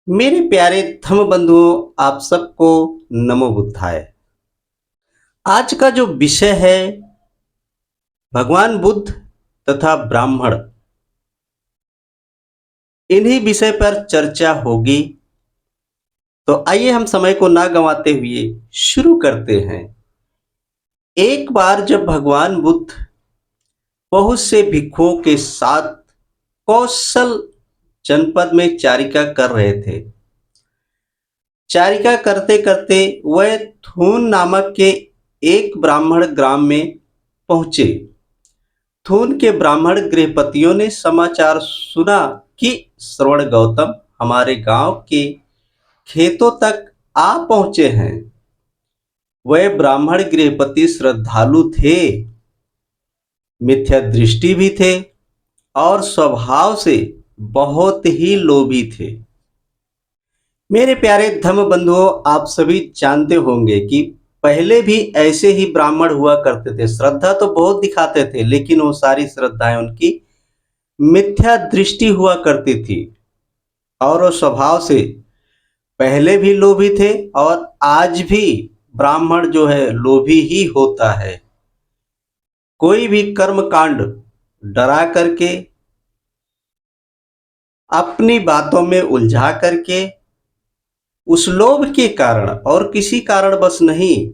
मेरे प्यारे धम्म बंधुओं, आप सबको नमो बुद्धाय। आज का जो विषय है भगवान बुद्ध तथा ब्राह्मण, इन्हीं विषय पर चर्चा होगी। तो आइए हम समय को ना गंवाते हुए शुरू करते हैं। एक बार जब भगवान बुद्ध बहुत से भिक्षुओं के साथ कौशल जनपद में चारिका कर रहे थे। चारिका करते करते वह थून नामक के एक ब्राह्मण ग्राम में पहुंचे। थून के ब्राह्मण गृहपतियों ने समाचार सुना कि श्रवण गौतम हमारे गांव के खेतों तक आ पहुंचे हैं। वह ब्राह्मण गृहपति श्रद्धालु थे, मिथ्या दृष्टि भी थे और स्वभाव से बहुत ही लोभी थे। मेरे प्यारे धम्म बंधुओं, आप सभी जानते होंगे कि पहले भी ऐसे ही ब्राह्मण हुआ करते थे। श्रद्धा तो बहुत दिखाते थे, लेकिन वो सारी श्रद्धाएं उनकी मिथ्या दृष्टि हुआ करती थी और वो स्वभाव से पहले भी लोभी थे और आज भी ब्राह्मण जो है लोभी ही होता है। कोई भी कर्म कांड डरा करके, अपनी बातों में उलझा करके, उस लोभ के कारण और किसी कारणवश नहीं,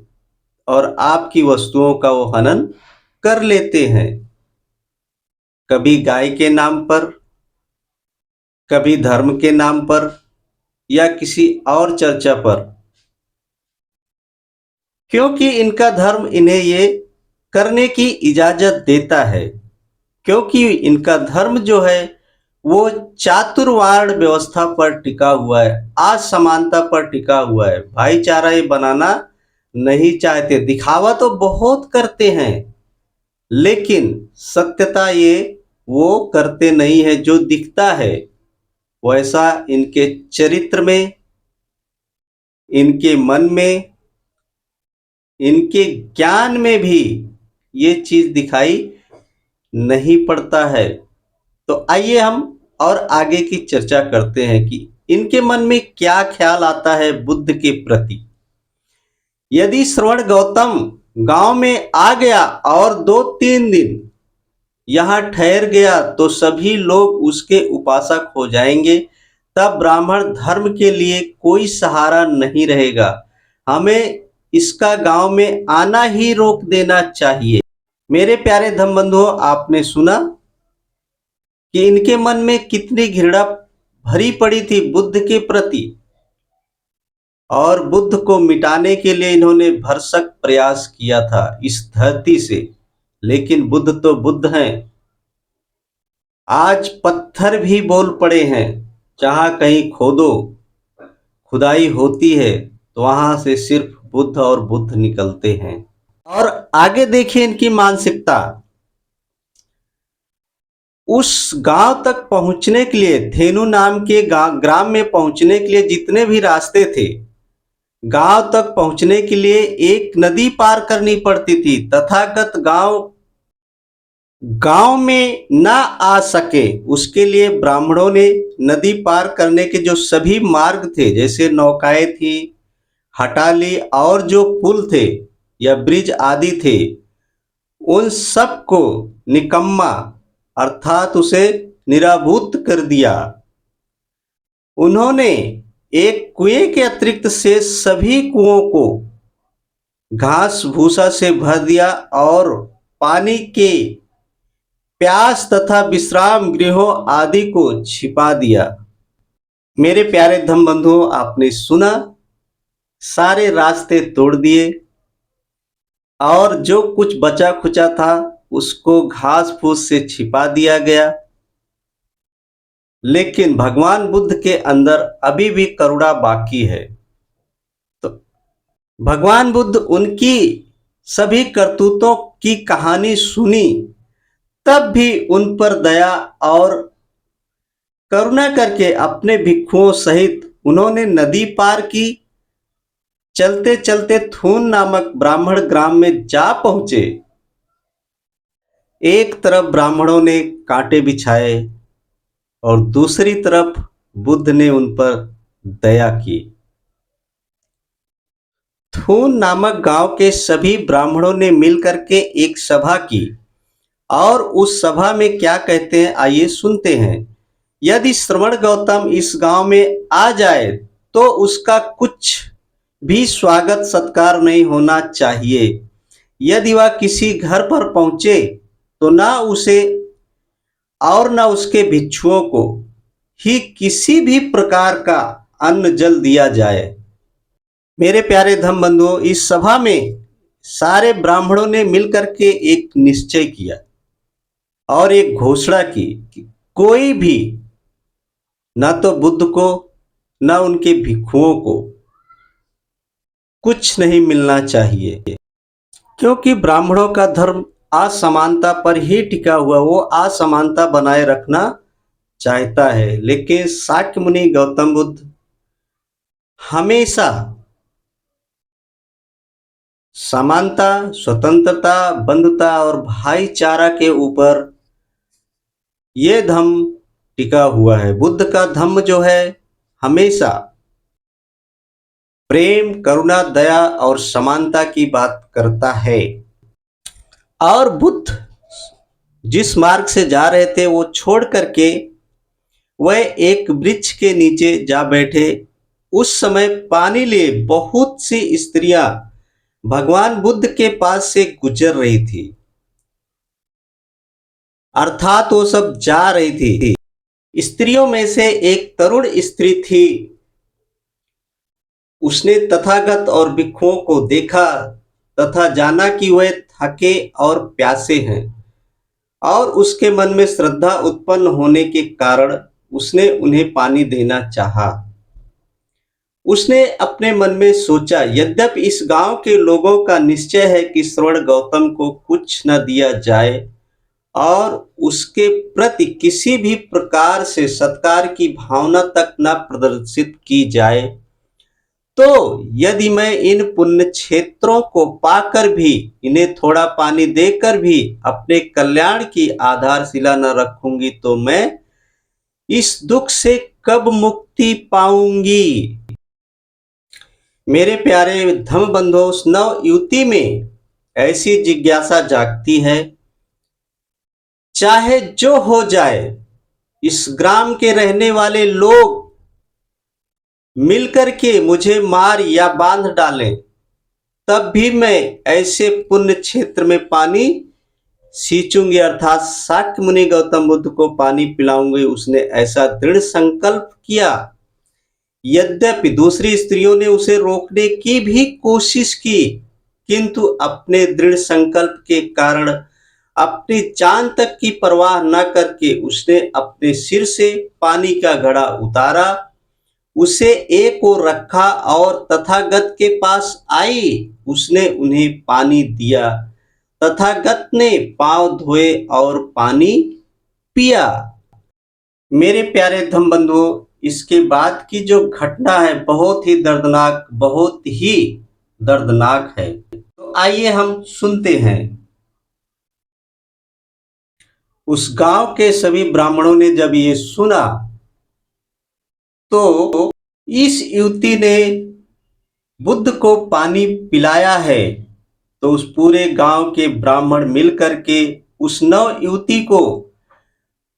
और आपकी वस्तुओं का वो हनन कर लेते हैं। कभी गाय के नाम पर, कभी धर्म के नाम पर या किसी और चर्चा पर, क्योंकि इनका धर्म इन्हें ये करने की इजाजत देता है। क्योंकि इनका धर्म जो है वो चातुर्वर्ण व्यवस्था पर टिका हुआ है, असमानता पर टिका हुआ है। भाईचारा ये बनाना नहीं चाहते। दिखावा तो बहुत करते हैं, लेकिन सत्यता ये वो करते नहीं है। जो दिखता है वैसा इनके चरित्र में, इनके मन में, इनके ज्ञान में भी ये चीज दिखाई नहीं पड़ता है। तो आइए हम और आगे की चर्चा करते हैं कि इनके मन में क्या ख्याल आता है बुद्ध के प्रति। यदि श्रवण गौतम गांव में आ गया और 2-3 दिन यहाँ ठहर गया तो सभी लोग उसके उपासक हो जाएंगे। तब ब्राह्मण धर्म के लिए कोई सहारा नहीं रहेगा। हमें इसका गांव में आना ही रोक देना चाहिए। मेरे प्यारे धम्म बंधुओं, आपने सुना कि इनके मन में कितनी घृणा भरी पड़ी थी बुद्ध के प्रति, और बुद्ध को मिटाने के लिए इन्होंने भरसक प्रयास किया था इस धरती से। लेकिन बुद्ध तो बुद्ध हैं। आज पत्थर भी बोल पड़े हैं। जहां कहीं खोदो, खुदाई होती है, तो वहां से सिर्फ बुद्ध और बुद्ध निकलते हैं। और आगे देखिए इनकी मानसिकता। उस गांव तक पहुंचने के लिए, धेनु नाम के ग्राम में पहुंचने के लिए जितने भी रास्ते थे, गांव तक पहुंचने के लिए एक नदी पार करनी पड़ती थी। तथागत गांव में ना आ सके, उसके लिए ब्राह्मणों ने नदी पार करने के जो सभी मार्ग थे, जैसे नौकाएं थी, हटाली और जो पुल थे या ब्रिज आदि थे, उन सब को निकम्मा अर्थात उसे निराभूत कर दिया। उन्होंने एक कुएं के अतिरिक्त से सभी कुओं को घास भूसा से भर दिया और पानी के प्यास तथा विश्राम गृहों आदि को छिपा दिया। मेरे प्यारे धम्म बंधुओं, आपने सुना, सारे रास्ते तोड़ दिए और जो कुछ बचा खुचा था उसको घास फूस से छिपा दिया गया। लेकिन भगवान बुद्ध के अंदर अभी भी करुणा बाकी है। तो भगवान बुद्ध उनकी सभी करतूतों की कहानी सुनी, तब भी उन पर दया और करुणा करके अपने भिक्षुओं सहित उन्होंने नदी पार की। चलते चलते थून नामक ब्राह्मण ग्राम में जा पहुंचे। एक तरफ ब्राह्मणों ने कांटे बिछाए और दूसरी तरफ बुद्ध ने उन पर दया की। थून नामक गांव के सभी ब्राह्मणों ने मिलकर के एक सभा की और उस सभा में क्या कहते हैं आइए सुनते हैं। यदि श्रवण गौतम इस गांव में आ जाए तो उसका कुछ भी स्वागत सत्कार नहीं होना चाहिए। यदि वह किसी घर पर पहुंचे तो ना उसे और न उसके भिक्षुओं को ही किसी भी प्रकार का अन्न जल दिया जाए। मेरे प्यारे धम बंधुओं, इस सभा में सारे ब्राह्मणों ने मिलकर के एक निश्चय किया और एक घोषणा की कि कोई भी न तो बुद्ध को न उनके भिक्षुओं को कुछ नहीं मिलना चाहिए, क्योंकि ब्राह्मणों का धर्म असमानता पर ही टिका हुआ, वो असमानता बनाए रखना चाहता है। लेकिन शाक्य मुनि गौतम बुद्ध हमेशा समानता, स्वतंत्रता, बंधुता और भाईचारा के ऊपर ये धम्म टिका हुआ है। बुद्ध का धम्म जो है हमेशा प्रेम, करुणा, दया और समानता की बात करता है। और बुद्ध जिस मार्ग से जा रहे थे वो छोड़ करके वह एक वृक्ष के नीचे जा बैठे। उस समय पानी लिए बहुत सी स्त्रियां भगवान बुद्ध के पास से गुजर रही थी, अर्थात वो सब जा रही थी। स्त्रियों में से एक तरुण स्त्री थी। उसने तथागत और भिक्षुओं को देखा तथा जाना कि वे थके और प्यासे हैं, और उसके मन में श्रद्धा उत्पन्न होने के कारण उसने उन्हें पानी देना चाहा। उसने अपने मन में सोचा, यद्यपि इस गांव के लोगों का निश्चय है कि श्रवण गौतम को कुछ न दिया जाए और उसके प्रति किसी भी प्रकार से सत्कार की भावना तक न प्रदर्शित की जाए, तो यदि मैं इन पुण्य क्षेत्रों को पाकर भी, इन्हें थोड़ा पानी देकर भी अपने कल्याण की आधारशिला न रखूंगी तो मैं इस दुख से कब मुक्ति पाऊंगी। मेरे प्यारे धम बंधो, नव युवती में ऐसी जिज्ञासा जागती है, चाहे जो हो जाए, इस ग्राम के रहने वाले लोग मिलकर के मुझे मार या बांध डालें, तब भी मैं ऐसे पुण्य क्षेत्र में पानी सींचूंगी, अर्थात शाक्य मुनि गौतम बुद्ध को पानी पिलाऊंगी। उसने ऐसा दृढ़ संकल्प किया। यद्यपि दूसरी स्त्रियों ने उसे रोकने की भी कोशिश की, किंतु अपने दृढ़ संकल्प के कारण अपनी जान तक की परवाह न करके उसने अपने सिर से पानी का घड़ा उतारा, उसे एक ओर रखा और तथागत के पास आई। उसने उन्हें पानी दिया। तथागत ने पांव धोए और पानी पिया। मेरे प्यारे धम बंधुओं, इसके बाद की जो घटना है बहुत ही दर्दनाक, बहुत ही दर्दनाक है। तो आइए हम सुनते हैं। उस गांव के सभी ब्राह्मणों ने जब ये सुना तो इस युवती ने बुद्ध को पानी पिलाया है, तो उस पूरे गांव के ब्राह्मण मिलकर के उस नव युवती को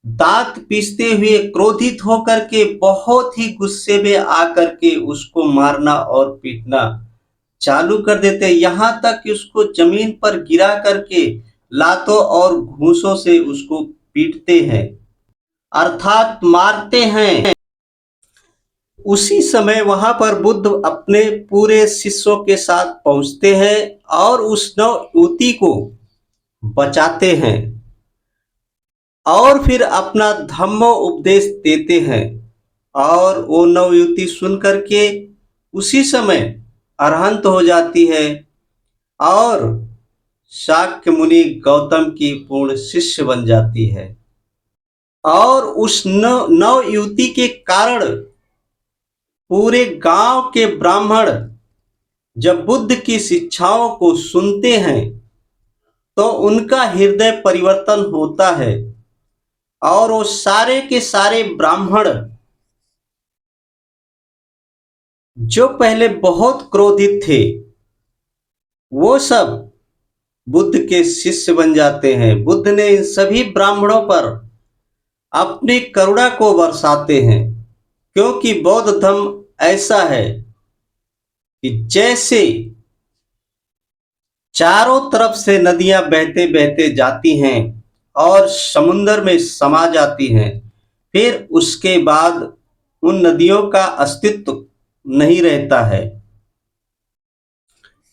दांत पीसते हुए क्रोधित होकर के बहुत ही गुस्से में आकर के उसको मारना और पीटना चालू कर देते, यहां तक कि उसको जमीन पर गिरा करके लातों और घूंसों से उसको पीटते हैं, अर्थात मारते हैं। उसी समय वहां पर बुद्ध अपने पूरे शिष्यों के साथ पहुंचते हैं और उस नव युवती को बचाते हैं और फिर अपना धम्म उपदेश देते हैं। और वो नव युवती सुन करके उसी समय अरहंत हो जाती है और शाक्य मुनि गौतम की पूर्ण शिष्य बन जाती है। और उस नव युवती के कारण पूरे गांव के ब्राह्मण जब बुद्ध की शिक्षाओं को सुनते हैं तो उनका हृदय परिवर्तन होता है और वो सारे के सारे ब्राह्मण जो पहले बहुत क्रोधित थे वो सब बुद्ध के शिष्य बन जाते हैं। बुद्ध ने इन सभी ब्राह्मणों पर अपनी करुणा को बरसाते हैं, क्योंकि बौद्ध धर्म ऐसा है कि जैसे चारों तरफ से नदियां बहते बहते जाती हैं और समुद्र में समा जाती हैं, फिर उसके बाद उन नदियों का अस्तित्व नहीं रहता है।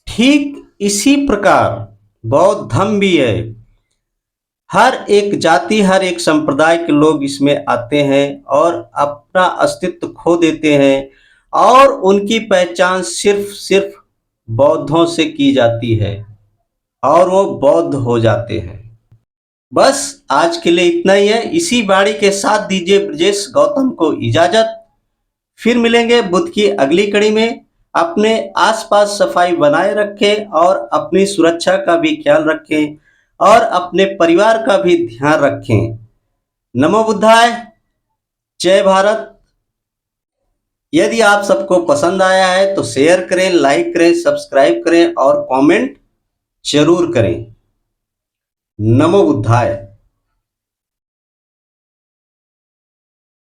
ठीक इसी प्रकार बौद्ध धर्म भी है। हर एक जाति, हर एक संप्रदाय के लोग इसमें आते हैं और अपना अस्तित्व खो देते हैं और उनकी पहचान सिर्फ सिर्फ बौद्धों से की जाती है और वो बौद्ध हो जाते हैं। बस आज के लिए इतना ही है। इसी वाणी के साथ दीजिए ब्रजेश गौतम को इजाजत। फिर मिलेंगे बुद्ध की अगली कड़ी में। अपने आसपास सफाई बनाए रखें और अपनी सुरक्षा का भी ख्याल रखें और अपने परिवार का भी ध्यान रखें। नमो बुद्धाय, जय भारत। यदि आप सबको पसंद आया है तो शेयर करें, लाइक करें, सब्सक्राइब करें और कमेंट जरूर करें। नमो बुद्धाय।